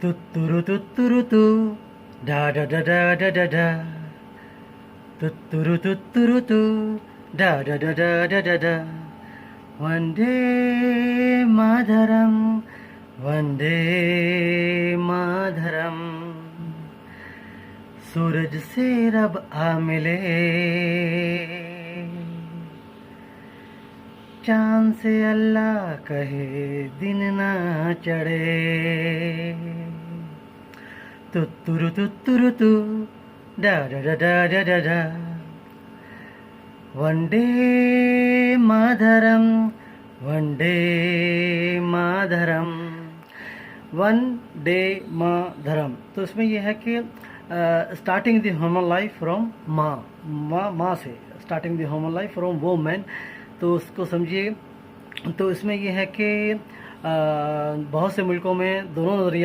तुत्तुरु तुत्तुरु तु डा डा डा डा डा डा डा तुत्तुरु तुत्तुरु तु डा डा डा डा डा डा डा वंदे मातरम वंदे मातरम सूरज से रब आ मिले चांद से अल्लाह कहे दिन ना चढ़े तुत्तुरु तु डा डा डा डा डा डा डा वंदे मातरम वंदे मातरम वंदे मातरम। तो इसमें यह है कि starting the human life from माँ से, starting the human life from women. तो उसको समझिए। तो इसमें यह है कि बहुत से मुल्कों में दोनों नज़रिया